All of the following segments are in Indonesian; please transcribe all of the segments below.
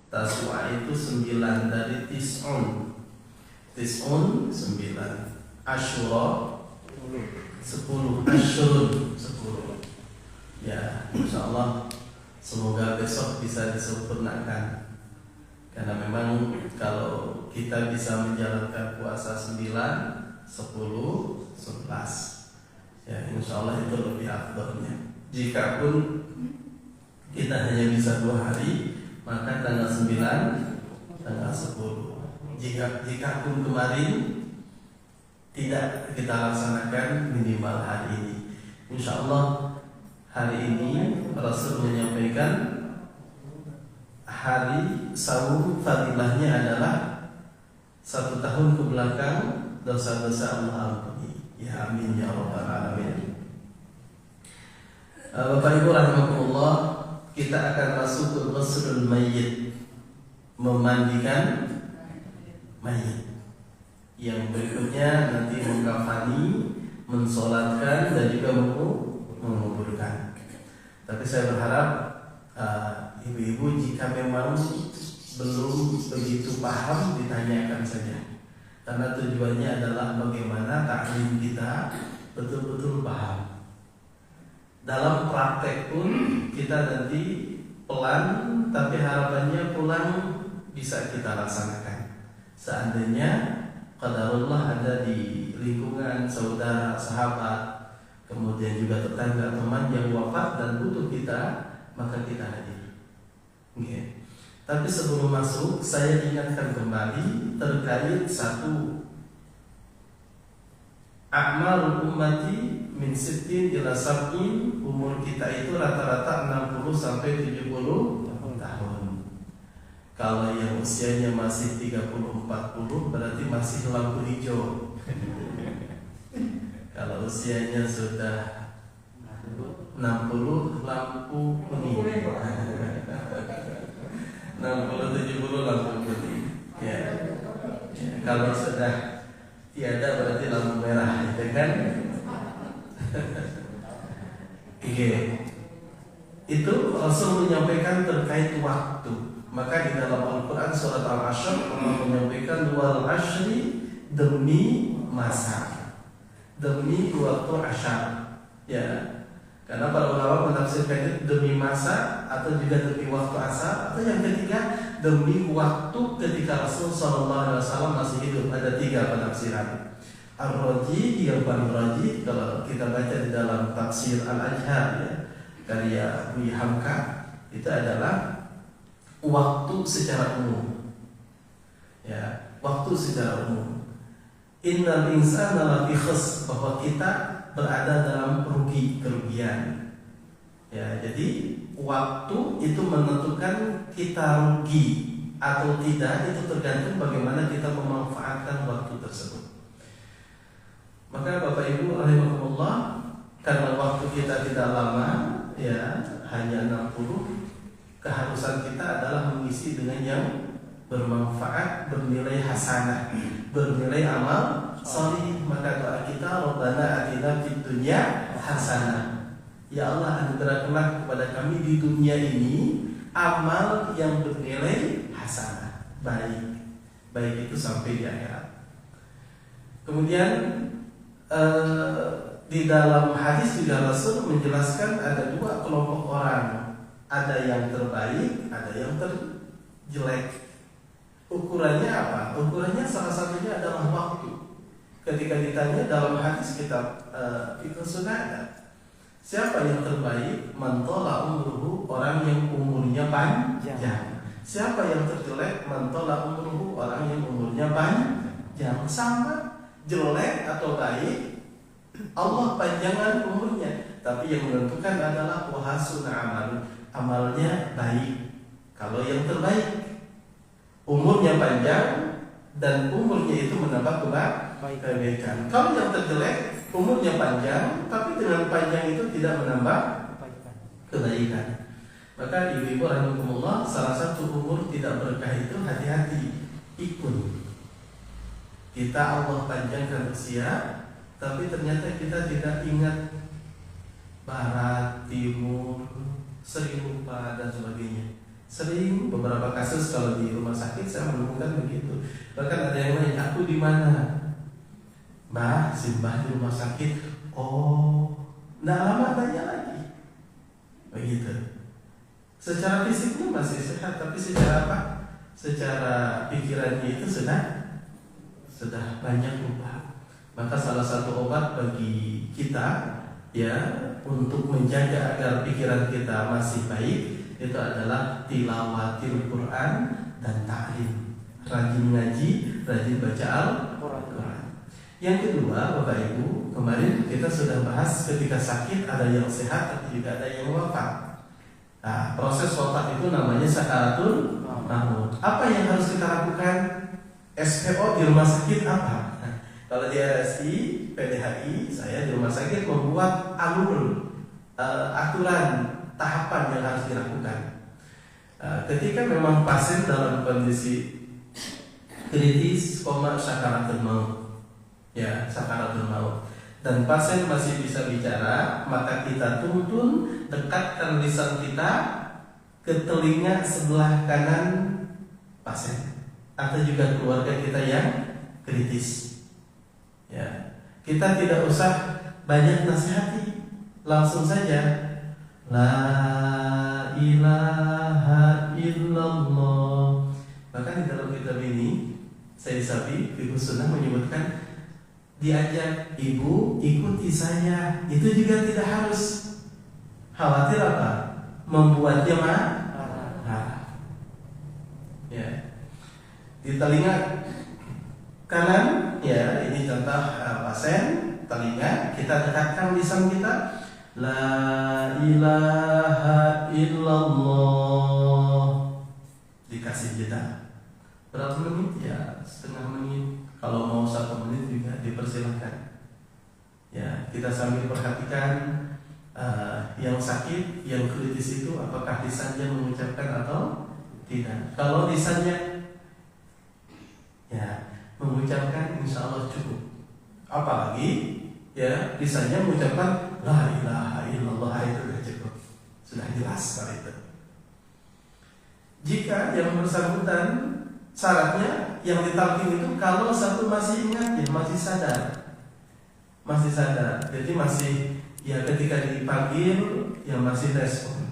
Tasua itu 9 dari tis'un. Tis'un 9. Asyura 10. Asyurun 10. Ya, insyaallah semoga besok bisa disempurnakan. Karena memang kalau kita bisa menjalankan puasa 9, 10, 11, ya insyaallah itu lebih afdalnya. Jikapun kita hanya bisa 2 hari, maka tanggal 9, tanggal 10. Jikapun kemarin tidak kita laksanakan minimal hari ini, insyaallah hari ini Rasul menyampaikan hari saum fadilahnya adalah 1 tahun ke belakang dosa-dosa Allah ampuni. Ya amin ya rabbal alamin. Bapak Ibu rahimakumullah, kita akan masuk ke ghuslul mayyit, memandikan mayit. Yang berikutnya nanti mengkafani, mensolatkan dan juga menguburkan. Tapi saya berharap ibu-ibu jika memang belum begitu paham ditanyakan saja, karena tujuannya adalah bagaimana taklim kita betul-betul paham. Dalam praktek pun kita nanti pelan, tapi harapannya pulang bisa kita laksanakan. Seandainya qadarullah ada di lingkungan saudara, sahabat, kemudian juga tetangga, teman yang wafat dan butuh kita, maka kita hadir. Okay. Tapi sebelum masuk, saya ingatkan kembali terkait satu a'malul ummati min sittin ila sab'in. Umur kita itu rata-rata 60 sampai 70 tahun. Kalau yang usianya masih 30-40 berarti masih lampu hijau. Kalau usianya sudah 60 lampu kuning. 60-70 lampu kuning. Ya. Kalau sudah tiada berarti lampu merah, ya kan? Oke. Itu Rasul menyampaikan terkait waktu. Maka di dalam Al-Quran surat Al-Ashr Allah menyampaikan wal ashri, demi masa, demi waktu asyar. Ya, karena para ulama menafsirkan itu demi masa atau juga demi waktu asar, atau yang ketiga demi waktu ketika Rasul SAW masih hidup. Ada 3 penafsiran. Ar-Raji yang paling rajih kalau kita baca di dalam tafsir Al-Ajhar, ya, karya Buya Hamka, itu adalah waktu secara umum. Ya, waktu secara umum. Innal insana lafi khusr, bahwa kita berada dalam kerugian. Ya, jadi waktu itu menentukan kita rugi atau tidak, itu tergantung bagaimana kita memanfaatkan waktu tersebut. Maka Bapak Ibu rahimakumullah, karena waktu kita tidak lama, ya hanya 60, keharusan kita adalah mengisi dengan yang bermanfaat, bernilai hasanah, bernilai amal salih. Maka doa kita, Rabbana atina fid dunya hasanah. Ya Allah, anugerahkanlah kepada kami di dunia ini amal yang bernilai hasanah, baik itu sampai di akhirat. Kemudian di dalam hadis juga Rasul menjelaskan ada 2 kelompok orang, ada yang terbaik, ada yang terjelek. Ukurannya apa? Ukurannya salah satunya adalah waktu. Ketika ditanya dalam hadis kitab Fiqh Sunnah, siapa yang terbaik? Man thala umruhu, orang yang umurnya panjang. Siapa yang terjelek? Man thala umruhu, orang yang umurnya panjang. Sama, jelek atau baik, Allah panjangan umurnya, tapi yang menentukan adalah wahasuna amal, amalnya baik. Kalau yang terbaik umurnya panjang dan umurnya itu menambah kebaikan. Kalau yang terjelek umurnya panjang tapi dengan panjang itu tidak menambah kebaikan. Maka ibu-ibu rahimakumullah, salah satu umur tidak berkah itu hati-hati, ikut. Kita Allah panjangkan usia, tapi ternyata kita tidak ingat barat, timur, sering lupa dan sebagainya. Sering beberapa kasus kalau di rumah sakit saya menemukan begitu. Bahkan ada yang nanya, aku di mana? Mbah, si mbah di rumah sakit. Oh, nggak lama tanya lagi. Begitu. Secara fisiknya masih sehat, tapi secara apa? Secara pikirannya itu sudah banyak ubah. Maka salah satu obat bagi kita ya untuk menjaga agar pikiran kita masih baik itu adalah tilawatil Quran dan ta'lim. Rajin ngaji, rajin baca Al-Quran. Yang kedua, Bapak Ibu, kemarin kita sudah bahas ketika sakit ada yang sehat tapi juga ada yang wafat. Nah, proses wafat itu namanya sakaratul maut. Apa yang harus kita lakukan? SPO di rumah sakit apa? Nah, kalau di RSI, PDHI, saya di rumah sakit membuat aturan tahapan yang harus dilakukan. Ketika memang pasien dalam kondisi kritis, sakaratul maut, ya sakaratul maut, dan pasien masih bisa bicara, maka kita tuntun dekatkan lisan kita ke telinga sebelah kanan pasien atau juga keluarga kita yang kritis. Ya, kita tidak usah banyak nasihati, langsung saja La ilaha illallah. Bahkan di dalam kitab ini Sayyid Sabi Fiqh Sunnah menyebutkan diajak ibu ikuti saya, itu juga tidak harus khawatir apa? Membuatnya marah. Ya. Di telinga kanan, ya ini contoh pasien, telinga kita dekatkan lisan kita La ilaha illallah. Dikasih jeda berapa menit? Ya setengah menit. Kalau mau 1 menit juga dipersilahkan. Ya kita sambil perhatikan yang sakit, yang kritis itu apakah lisannya mengucapkan atau tidak. Kalau lisannya ya mengucapkan, insya Allah cukup. Apalagi ya lisannya mengucapkan La ilaha illallah, itu sudah cukup, sudah jelas kalau itu. Jika yang bersangkutan syaratnya yang ditalkin itu kalau satu masih ingat, ya masih sadar, jadi masih ya ketika dipanggil ya masih respon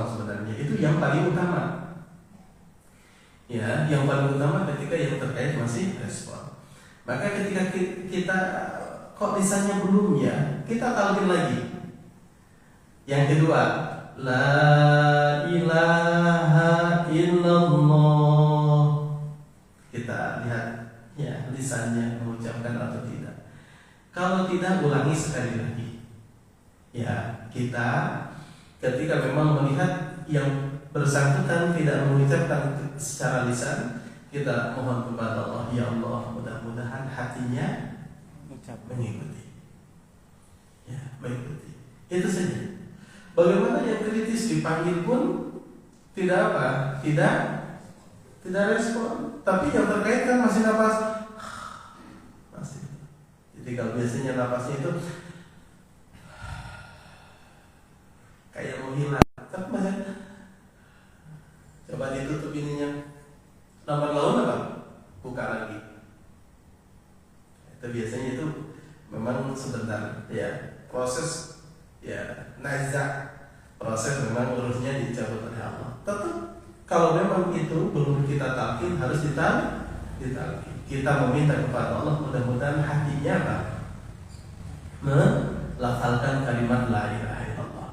sebenarnya, itu yang paling utama. Ya, yang paling utama ketika yang terkait masih respon. Maka ketika kita kok lisannya belum, ya kita talkin lagi. Yang kedua, La ilaha illallah. Kita lihat ya lisannya mengucapkan atau tidak. Kalau tidak, ulangi sekali lagi. Ya, kita ketika memang melihat yang bersangkutan tidak mengucapkan secara lisan, kita mohon kepada Allah, ya Allah, mudah-mudahan hatinya mengikuti. Ya, mengikuti. Itu saja. Bagaimana yang kritis dipanggil pun tidak apa? Tidak respon. Tapi yang terkait kan masih napas. Masih. Jadi kalau biasanya napasnya itu kayak mau hilang, tapi masih. Coba ditutup ininya. Lambat laun apa? Buka lagi. Itu biasanya itu memang sebentar ya, proses ya nazak, proses memang urusnya dicabut oleh Allah. Tetap kalau memang itu belum kita talqin, harus ditalqin. Kita meminta kepada Allah mudah-mudahan hatinya apa? Melafalkan kalimat la ilaha illallah.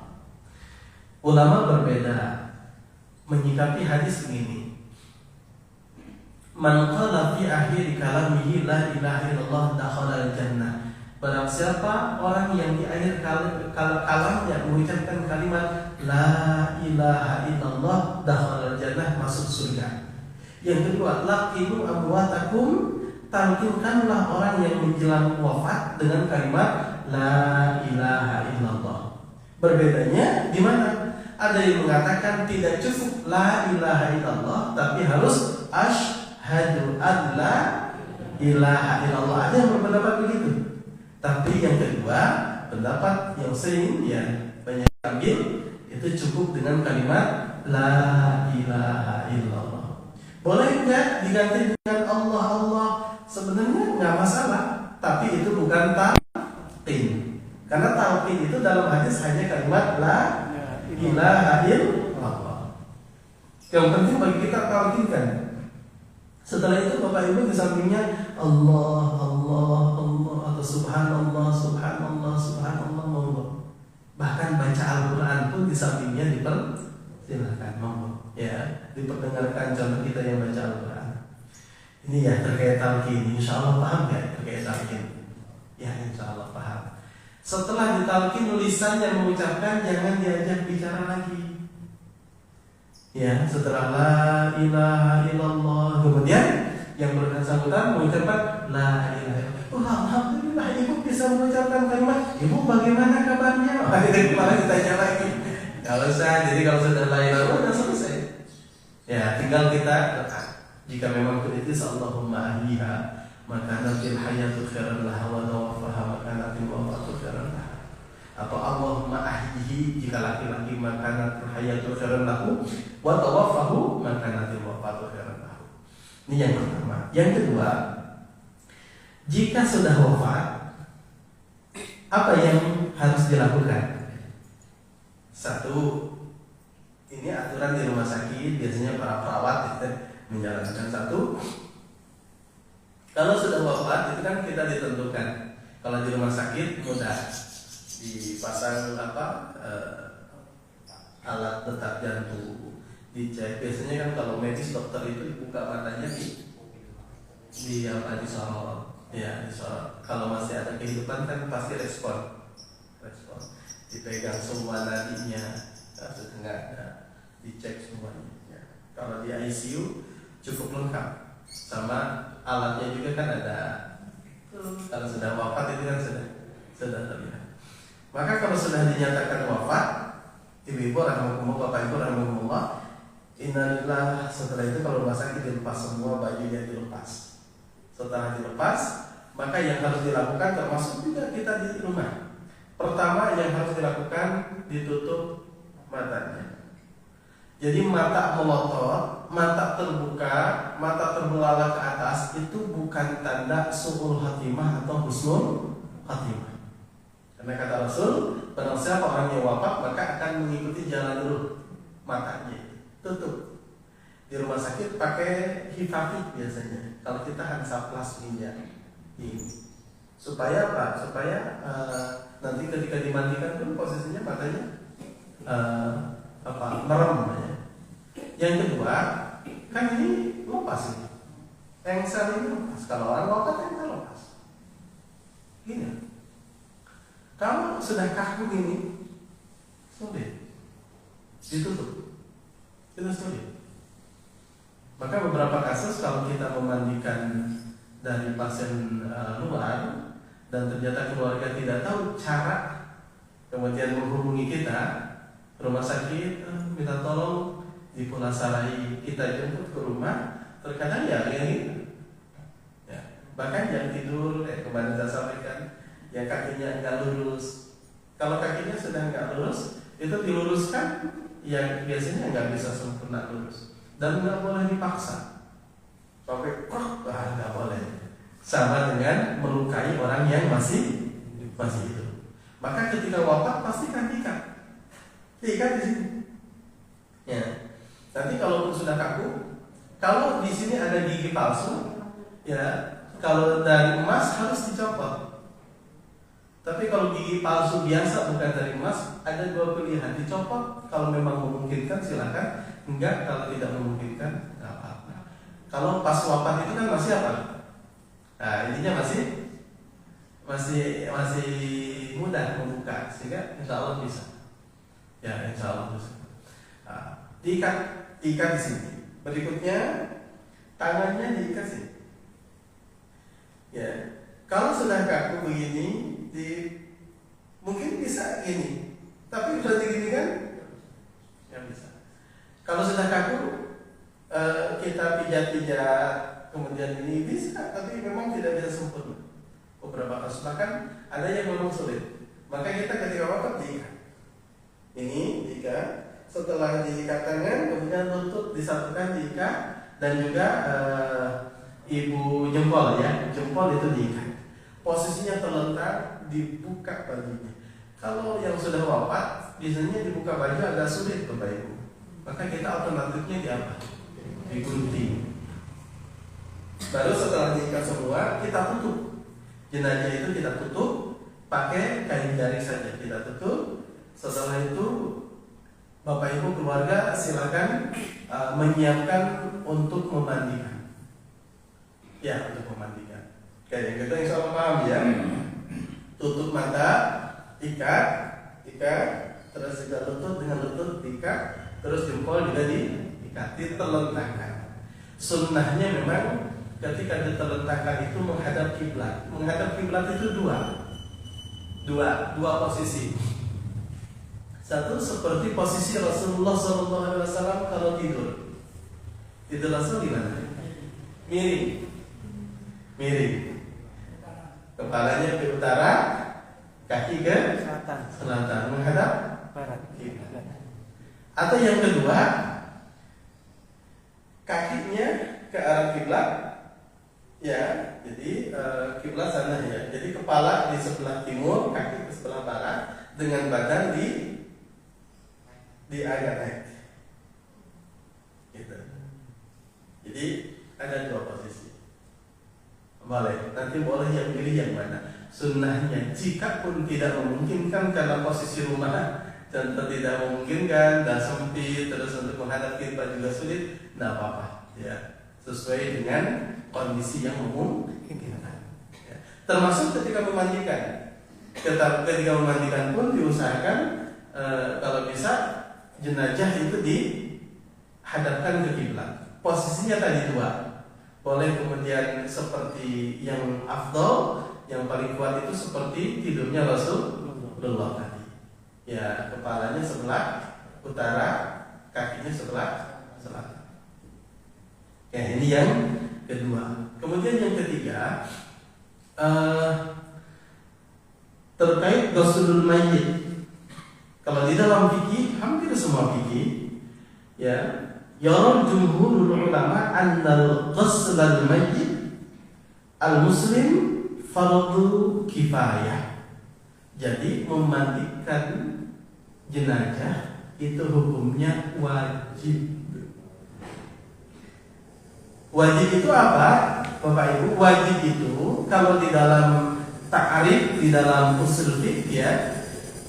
Ulama berbeda menyikapi hadis ini. Man qala fi akhir kalamihi la ilaha illallah dakhala al-jannah. Barang siapa orang yang di akhir kalamnya mengucapkan kalimat la ilaha illallah dakhala al-jannah, masuk surga. Yang kedua, laqinu amwatakum, talqinkanlah orang yang menjelang wafat dengan kalimat la ilaha illallah. Berbedanya di mana? Ada yang mengatakan tidak cukup la ilaha illallah, tapi harus asyhadu an la ilaha illallah. Ada yang berpendapat begitu. Tapi yang kedua, pendapat yang sering ya banyak ambil, itu cukup dengan kalimat la ilaha illallah. Boleh nggak diganti dengan Allah Allah? Sebenarnya nggak masalah, tapi itu bukan talqin. Karena talqin itu dalam hadis hanya kalimat la ilaha illallah. Yang penting bagi kita talqinkan. Setelah itu Bapak Ibu di sampingnya Allah Allah Allah atau Subhanallah Subhanallah Subhanallah monggo. Bahkan baca Al-Quran pun di sampingnya dipersilakan monggo ya, diperdengarkan contoh kita yang baca Al-Quran. Ini ya terkait talqin, insya Allah paham ya terkait talqin? Ya insya Allah paham. Setelah ditalqin lisan yang mengucapkan jangan diajak bicara lagi. Ya, setelah la ilaha illallah kemudian yang bersangkutan mengucapkan la ilaha illallah. Oh, alhamdulillah ibu bisa mengucapkan kalimat. Ibu bagaimana kabarnya? Dari kemarin ditanya lagi. Kalau usah, jadi kalau sudah la ilaha illallah sudah selesai. Ya, tinggal kita jika memang kritis Allahumma ahliha maka natil hayatu khairan laha wa tawaffaha maka natil wafatu khairan laha. Atau Allahumma ahyihi jika laki-laki maka natil hayatu khairan lahu wa tawaffahu maka natil wafatu khairan lahu. Ini yang pertama. Yang kedua, jika sudah wafat, apa yang harus dilakukan? Satu, ini aturan di rumah sakit biasanya para perawat menjalankan. Satu, kalau sudah wafat itu kan kita ditentukan. Kalau di rumah sakit mudah dipasang alat detak jantung, dicek. Biasanya kan kalau medis dokter itu buka matanya disorot, ya disorot. Kalau masih ada kehidupan kan pasti respon. Dipegang semua nadinya, setengah dicek semuanya. Ya. Kalau di ICU cukup lengkap, sama alatnya juga kan ada. Kalau sudah wafat itu kan sudah terlihat. Maka kalau sudah dinyatakan wafat, ibu-ibu rahimahumullah, bapak ibu rahimahumullah, innalillah, setelah itu kalau rumah sakit dilepas semua bajunya dilepas. Setelah dilepas, maka yang harus dilakukan termasuk juga kita di rumah. Pertama yang harus dilakukan ditutup matanya. Jadi mata melotot, mata terbuka, mata terbelalak ke atas itu bukan tanda su'ul khatimah atau husnul khatimah. Karena kata Rasul, barang siapa orang yang wafat maka akan mengikuti jalan ruh matanya. Tutup. Di rumah sakit pakai hifafit biasanya. Kalau kita hansaplas minyak ini. Supaya apa? Supaya nanti ketika dimandikan pun posisinya matanya merem ya. Yang kedua, kan ini lepas ini. Engsel ini lepas. Kalau orang wafat engsel lepas. Gini. Kalau sudah kaku ini sulit ditutup. Itu sulit. Maka beberapa kasus kalau kita memandikan dari pasien luar dan ternyata keluarga tidak tahu cara, kemudian menghubungi kita rumah sakit, minta tolong dipulasarai, kita jemput ke rumah, terkadang ya yang itu ya. Bahkan yang tidur kemarin saya sampaikan yang kakinya enggak lurus. Kalau kakinya sudah enggak lurus, itu diluruskan yang biasanya enggak bisa sempurna lurus. Dan enggak boleh dipaksa. Sampai enggak boleh. Sama dengan melukai orang yang masih hidup. Maka ketika wafat pastikan ikat di sini. Ya. Nanti kalau sudah kaku, kalau di sini ada gigi palsu, ya, kalau dari emas harus dicopot. Tapi kalau gigi palsu biasa bukan dari emas, ada dua pilihan, dicopot kalau memang memungkinkan silakan, enggak kalau tidak memungkinkan enggak apa-apa. Kalau pas wafat itu kan masih apa? Nah, intinya masih mudah membuka, sehingga insya Allah bisa. Ya, insya Allah bisa. Nah, diikat di sini. Berikutnya tangannya diikat sini. Ya, kalau sudah kaku begini, mungkin bisa gini, tapi berarti gini kan? Nggak bisa. Kalau sudah kaku, kita pijat-pijat, kemudian ini bisa, tapi memang tidak bisa sempurna. Beberapa kasus bahkan ada yang memang sulit. Maka kita ketika wafat diikat. Ini diikat, setelah diikat tangan, kemudian lutut disatukan diikat, dan juga ibu jempol ya, jempol itu diikat. Posisinya terlentang, dibuka bajunya. Kalau yang sudah wafat, biasanya dibuka baju agak sulit Bapak Ibu. Maka kita alternatifnya di apa? Digunting. Baru setelah diikat semua, kita tutup. Jenazah itu kita tutup pakai kain jarik saja, kita tutup. Setelah itu Bapak Ibu keluarga silakan menyiapkan untuk memandikan. Ya, untuk memandikan. Kayak kita insya Allah paham ya. Tutup mata, ikat, terus juga lutut dengan lutut diikat, terus jempol juga diikat, diterlentangkan. Sunnahnya memang ketika diterlentangkan itu menghadap kiblat. Menghadap kiblat itu dua posisi. Satu seperti posisi Rasulullah SAW kalau tidur. Tidur Rasul di mana? Miring. Kepalanya ke utara, kaki ke selatan, menghadap barat. Atau yang kedua, kakinya ke arah kiblat, ya. Jadi kiblat sana ya. Jadi kepala di sebelah timur, kaki ke sebelah barat, dengan badan agak naik. Gitu. Jadi ada dua posisi. Boleh, nanti boleh yang pilih yang mana. Sunnahnya, jika pun tidak memungkinkan karena posisi rumah contoh tidak memungkinkan dan sempit, terus untuk menghadap kiblat juga sulit, tidak apa-apa, ya. Sesuai dengan kondisi yang memungkinkan. Ya. Termasuk ketika memandikan. Ketika memandikan pun diusahakan kalau bisa jenazah itu dihadapkan ke kiblat. Posisinya tadi dua. Boleh kemudian seperti yang afdal, yang paling kuat itu seperti tidurnya Rasulullah tadi. Ya, kepalanya sebelah utara, kakinya sebelah selatan. Ya, ini yang kedua. Kemudian yang ketiga, terkait ghuslul mayyit. Kalau di dalam fikih, hampir semua fikih, ya, yaral jumhurul ulama annal ghuslul mayyit al-muslim fardu kifayah. Jadi memandikan jenazah itu hukumnya wajib. Wajib itu apa? Bapak Ibu, wajib itu kalau di dalam ta'rif, di dalam usul fiqh ya,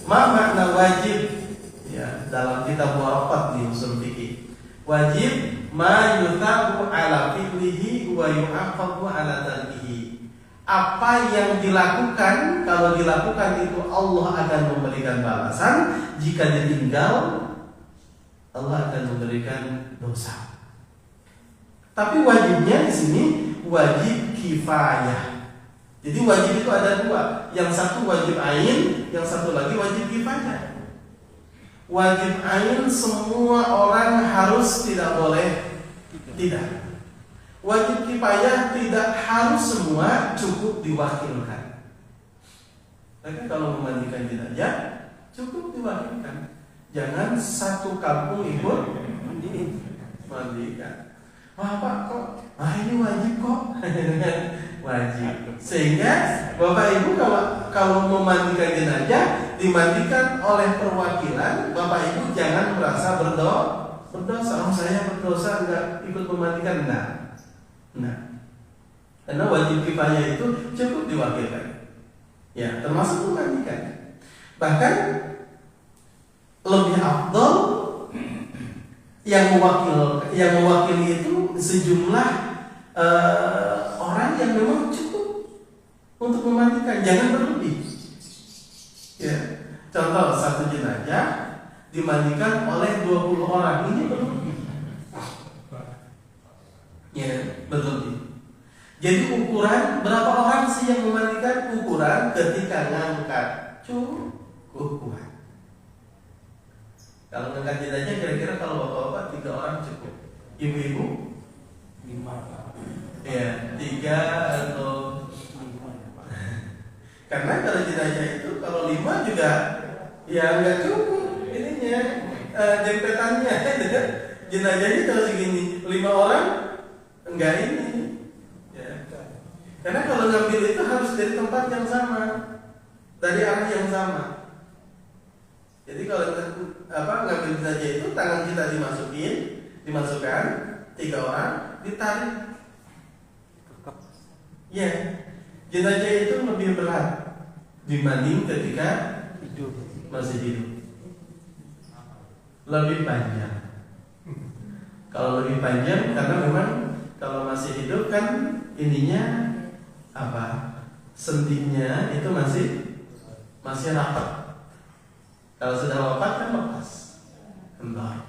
ma makna wajib ya, dalam kitab waraqat di usul fikih. Wajib ma yutabu ala fi'lihi wa yu'aqabu ala tarkihi. Apa yang dilakukan, kalau dilakukan itu Allah akan memberikan balasan, jika ditinggal Allah akan memberikan dosa. Tapi wajibnya di sini wajib kifayah. Jadi wajib itu ada dua, yang satu wajib ain, yang satu lagi wajib kifayah. Wajib ain semua orang harus, tidak boleh tidak. Wajib kifayah tidak harus semua, cukup diwakilkan. Tapi kalau memandikan jenazah cukup diwakilkan. Jangan satu kampung ikut mandikan. Wah Pak kok, ini wajib kok. Wajib. Sehingga Bapak Ibu kalau memandikan jenazah dimandikan oleh perwakilan, Bapak Ibu jangan merasa berdosa. Oh saya berdosa enggak ikut memandikan. Nah, karena wajib kifayah itu cukup diwakilkan. Ya, termasuk memandikan. Bahkan lebih afdal yang mewakili itu sejumlah orang yang memang cukup untuk memandikan, jangan berlebih. Ya, contoh satu jenazah dimandikan oleh 20 orang, ini berlebih. Ya, berlebih. Jadi ukuran berapa orang sih yang memandikan? Ukuran ketika ngangkat cukup kuat. Kalau ngangkat jenazah kira-kira kalau bapak-bapak 3 orang cukup. Ibu-ibu 5. Ya, 3 atau 5. Karena kalau jenazah itu kalau 5 juga ya nggak cukup ininya. jempetannya. Jenazahnya kalau segini 5 orang enggak ini ya. Karena kalau ngambil itu harus dari tempat yang sama, dari arah yang sama. Jadi kalau ngambil jenazah itu tangan kita dimasukkan 3 orang, ditarik. Ya, jenazah itu lebih berat dibanding ketika hidup, masih hidup. Lebih panjang. Kalau lebih panjang karena memang kalau masih hidup kan ininya sendinya itu masih rapat. Kalau sudah wafat kan lepas, kendor.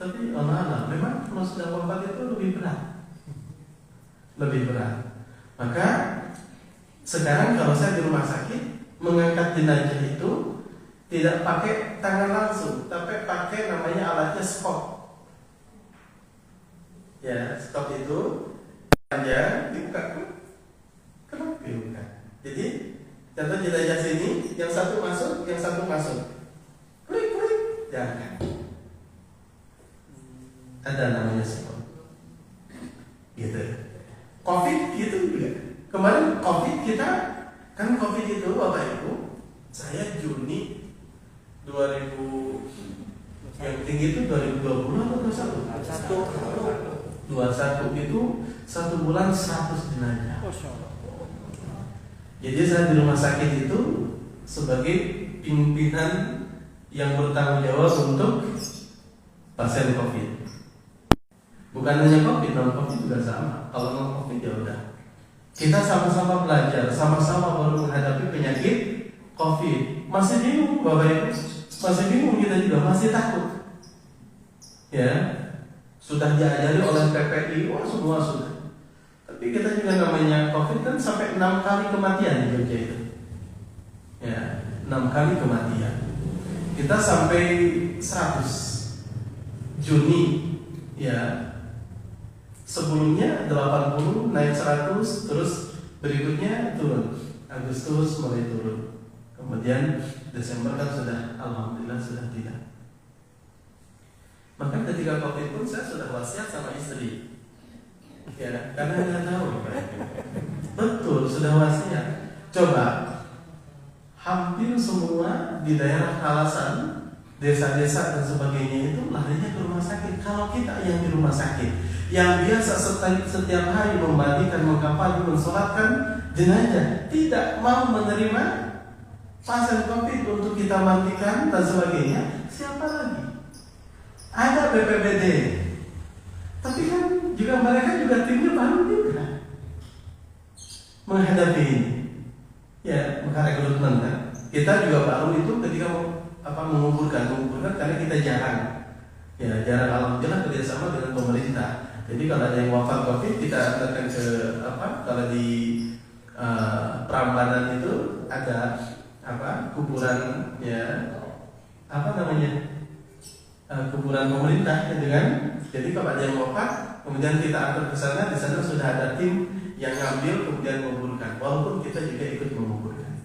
Tapi Allah memang kalau sudah wafat itu lebih berat. Maka sekarang kalau saya di rumah sakit mengangkat jenazah itu tidak pakai tangan langsung, tapi pakai namanya alatnya skop. Ya, skop itu panjang, dibuka, kenapa dibuka? Jadi contoh jenazah sini, yang satu masuk, klik, jangan. Ada namanya skop. Gitu. Covid gitu juga. Kemarin Covid kita kan Covid itu Bapak Ibu, saya Juni 2000 yang tinggi itu 2020 atau 21 itu 1 bulan 100 jenazah. Jadi saya di rumah sakit itu sebagai pimpinan yang bertanggung jawab untuk pasien Covid. Bukan hanya Covid, non Covid juga sama. Kalau non Covid ya udah. Kita sama-sama belajar, sama-sama baru menghadapi penyakit Covid. Masih bingung Bapak Ibu, masih bingung kita juga, masih takut. Ya, sudah diajari oleh PPI, semua sudah. Tapi kita juga namanya Covid kan sampai 6 kali kematian di Jogja itu. Ya, 6 kali kematian. Kita sampai 100 Juni, ya. Sebelumnya 80 naik 100, terus berikutnya turun. Agustus mulai turun. Kemudian Desember kan sudah, alhamdulillah sudah tidak. Maka ketika Covid pun saya sudah wasiat sama istri. Ya, karena nggak tahu. Betul, sudah wasiat. Coba, hampir semua di daerah Kalasan, desa-desa dan sebagainya itu larinya ke rumah sakit. Kalau kita yang di rumah sakit, yang biasa setiap hari memandikan, mengkafani, mensolatkan jenazah, tidak mau menerima pasien Covid untuk kita mandikan dan sebagainya, siapa lagi? Ada BPBD, tapi kan juga mereka juga timnya baru juga menghadapi ini. Ya, maka rekrutmen kan. Kita juga baru itu ketika mengumpulkan karena kita jarang. Ya, jarang, alhamdulillah kerjasama dengan pemerintah. Jadi kalau ada yang wafat Covid, kita antarkan ke kalau di Prambanan itu ada kuburan, ya kuburan pemerintah ya, jadi kalau ada yang wafat kemudian kita antar ke sana, di sana sudah ada tim yang ngambil kemudian menguburkan, walaupun kita juga ikut menguburkan.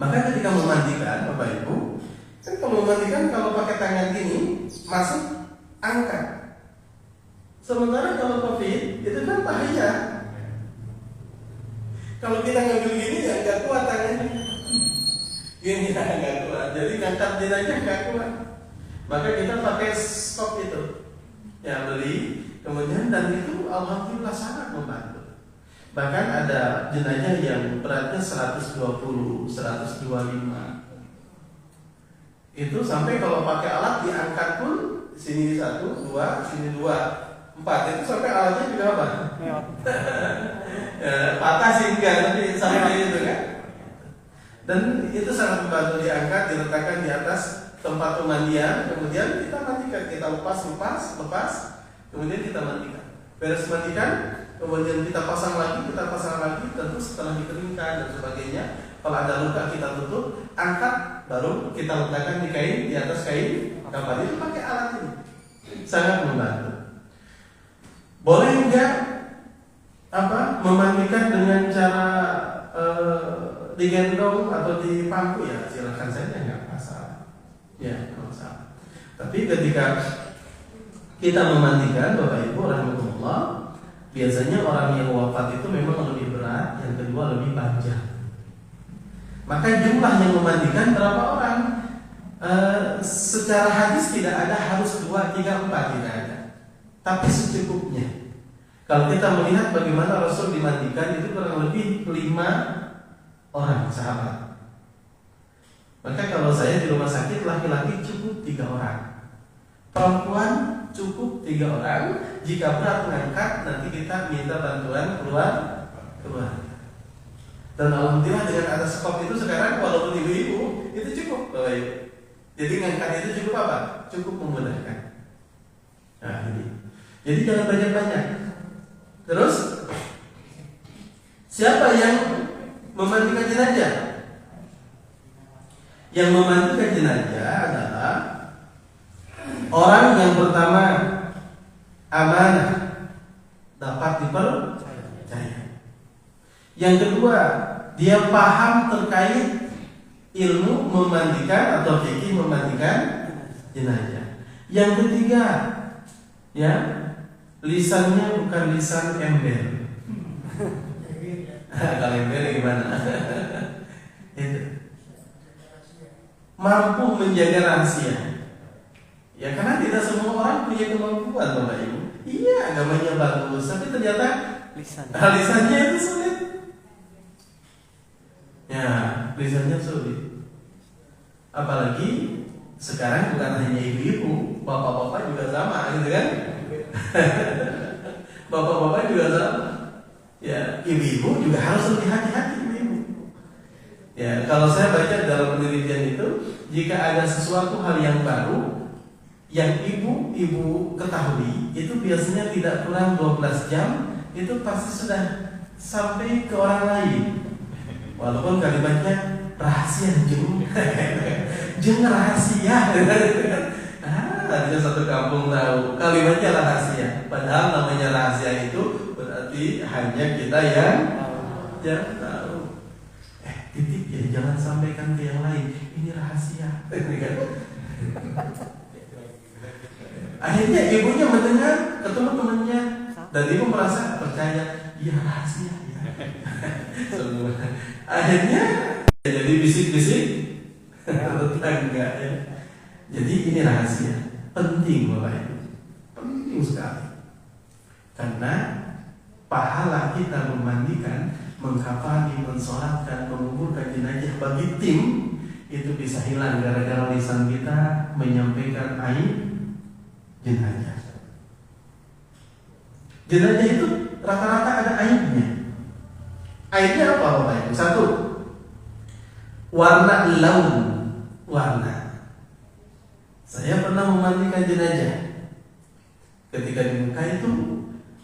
Maka ketika memandikan Bapak Ibu, kan kalau memandikan kalau pakai tangan gini masuk angkat. Sementara kalau Covid itu kan bahaya. Kalau kita ngambil gini ya nggak kuat tangannya. Gini ya nggak kuat. Jadi ngangkat jenazah nggak kuat. Maka kita pakai skop itu. Ya beli, kemudian dan itu alhamdulillah sangat membantu. Bahkan ada jenazah yang beratnya 120, 125. Itu sampai kalau pakai alat diangkat pun sini 1, 2, sini 2. 4 itu sampai alatnya juga apa? Ya, patah sih enggak, tapi sampai itu kan. Dan itu sangat membantu, diangkat, diletakkan di atas tempat pemandian, kemudian kita mandikan, kita lepas, kemudian kita mandikan. Beres mandikan, kemudian kita pasang lagi, tentu setelah dikeringkan dan sebagainya. Kalau ada luka kita tutup, angkat, baru kita letakkan di kain, di atas kain, kapan itu pakai alat ini. Sangat membantu. Boleh enggak memandikan dengan cara digendong atau dipangku, ya silakan saja, enggak masalah. Ya, masalah. Tapi ketika kita memandikan, Bapak Ibu rahimahullah, biasanya orang yang wafat itu memang lebih berat, yang kedua lebih panjang. Maka jumlah yang memandikan berapa orang? Secara hadis tidak ada harus 2, 3, 4, tidak ada. Tapi secukupnya. Kalau kita melihat bagaimana Rasul dimandikan, itu kurang lebih 5 orang sahabat. Maka kalau saya di rumah sakit, laki-laki cukup 3 orang, perempuan cukup 3 orang. Jika berat mengangkat, nanti kita minta bantuan keluar. Dan alhamdulillah dengan ada skop itu sekarang walaupun ibu-ibu itu cukup, Bapak Ibu. Jadi ngangkat itu cukup apa? Cukup memudahkan. Nah ini. Jadi jangan banyak-banyak. Terus siapa yang memandikan jenazah? Yang memandikan jenazah adalah orang yang pertama amanah, dapat dipercaya. Yang kedua, dia paham terkait ilmu memandikan atau fikih memandikan jenazah. Yang ketiga, ya, lisannya bukan lisan ember. Kalau ember gimana? Mampu menjaga rahasia. Ya karena tidak semua orang punya kemampuan, Bapak Ibu. Iya, agamanya bagus, tapi ternyata lisannya itu sulit. Ya, lisannya sulit. Apalagi sekarang bukan hanya ibu-ibu, bapak-bapak juga sama, gitu kan? Bapak-bapak juga sama. Ya, ibu-ibu juga harus lebih hati-hati, ibu-ibu. Ya, kalau saya baca dalam penelitian itu, jika ada sesuatu hal yang baru yang ibu-ibu ketahui, itu biasanya tidak kurang 12 jam, itu pasti sudah sampai ke orang lain. Walaupun kalimatnya rahasia, jeng rahasia. Tadinya satu kampung tahu kalimatnya rahasia, padahal namanya rahasia itu berarti hanya kita yang tahu. Titik ya, jangan sampaikan ke yang lain, ini rahasia. Akhirnya ibunya mendengar, ketemu temannya, dan ibu merasa percaya, iya rahasia. Semua. Akhirnya jadi bisik-bisik tetangga ya. Jadi ini rahasia penting, Bapak Ibu, penting sekali. Karena pahala kita memandikan, mengkafani, mensolatkan, menguburkan jenazah bagi tim itu bisa hilang gara-gara lisan kita menyampaikan aib jenazah. Jenazah itu rata-rata ada aibnya. Aibnya apa, Bapak Ibu? 1, warna. Saya pernah memandikan jenazah. Ketika di muka itu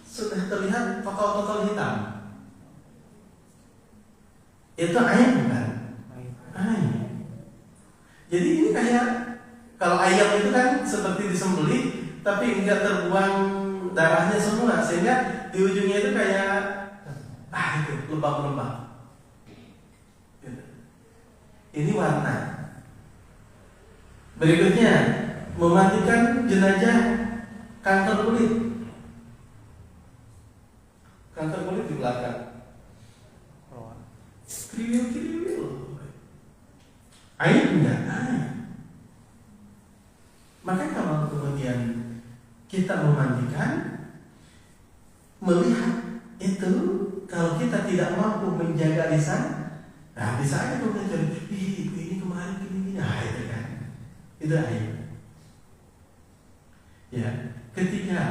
sudah terlihat totol-totol hitam. Itu aib bukan? Aib. Jadi ini kayak kalau ayam itu kan seperti disembelih tapi enggak terbuang darahnya semua, sehingga di ujungnya itu kayak itu lubang-lubang. Ini warna. Berikutnya, memandikan jenazah kanker kulit. Kanker kulit di belakang. Kriwil. Aib enggak? Aib. Maka kalau kemudian kita memandikan, melihat itu, kalau kita tidak mampu menjaga lisan, nah bisa aja kita cari, ini kemarin gini, nah itu kan, itu aib. Ya, ketiga,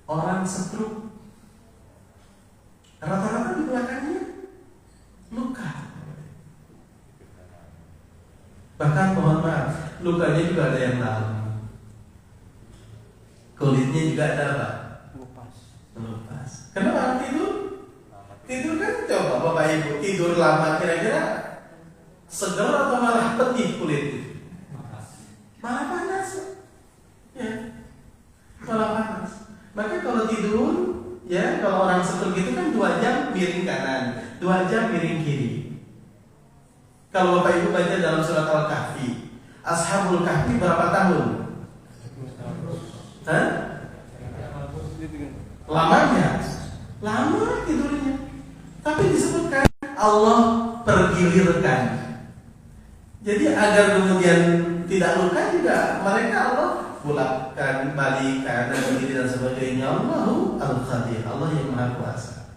orang stroke, rata-rata di belakangnya luka. Bahkan mohon maaf, lukanya juga ada yang dalam. Kulitnya juga ada apa? Lepas. Kenapa orang tidur? Tidur kan coba Bapak Ibu tidur lama kira-kira segar atau malah pedih kulitnya? Malah panas. Ya. Malah panas. Maka kalau tidur, ya kalau orang seperti itu kan 2 jam miring kanan, 2 jam miring kiri. Kalau Bapak Ibu baca dalam surat Al-Kahfi, Ashabul Kahfi berapa tahun? Hah? Lamanya, lama tidurnya. Tapi disebutkan Allah pergilirkan. Jadi agar kemudian tidak luka juga mereka Allah bulatkan, balikan dan begini dan sebagainya. Allahu Al-Qadir, Allah yang Maha Kuasa.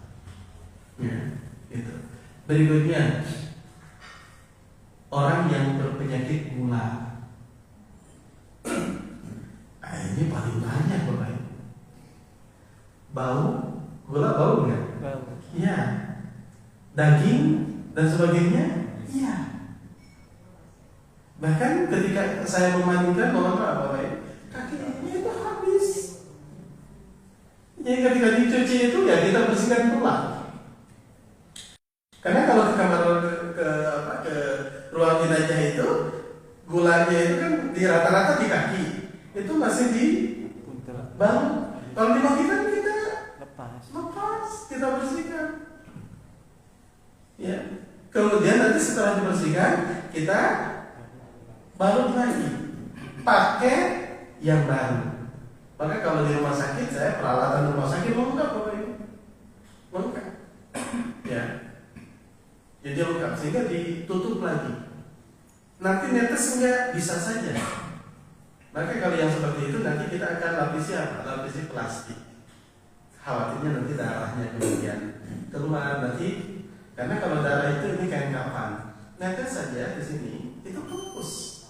Ya, itu. Berikutnya, orang yang berpenyakit gula. Nah, ini paling banyak Bapak Ibu. Bau, gula bau nggak? Bau. Iya. Daging dan sebagainya, iya. Bahkan ketika saya memandikan, apa Bapak Ibu? Kakinya itu habis. Jadi ketika dicuci itu ya kita bersihkan pula. Karena kalau ke kamar ke ruang jenazah itu gulanya itu kan di rata-rata di kaki, itu masih di bau. Kalau dimandikan kita lepas, kita bersihkan. Ya. Kemudian nanti setelah dibersihkan kita balut lagi, pakai yang baru. Maka kalau di rumah sakit, saya peralatan rumah sakit lengkap Bapak Ibu, lengkap. Ya. Jadi lengkap sehingga ditutup lagi. Nanti netes enggak bisa saja. Maka kalau yang seperti itu nanti kita akan lapisi apa? Lapisi plastik. Khawatirnya nanti darahnya kemudian keluar nanti. Karena kalau darah itu ini kain kapan. Netes saja di sini itu pupus.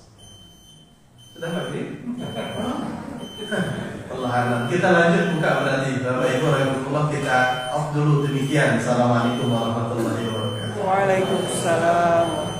Sudah Pak Giri? Allah, kita lanjut buka berarti Bapak Ibu rahimahullah, kita off dulu demikian. Assalamualaikum warahmatullahi wabarakatuh. Waalaikumsalam.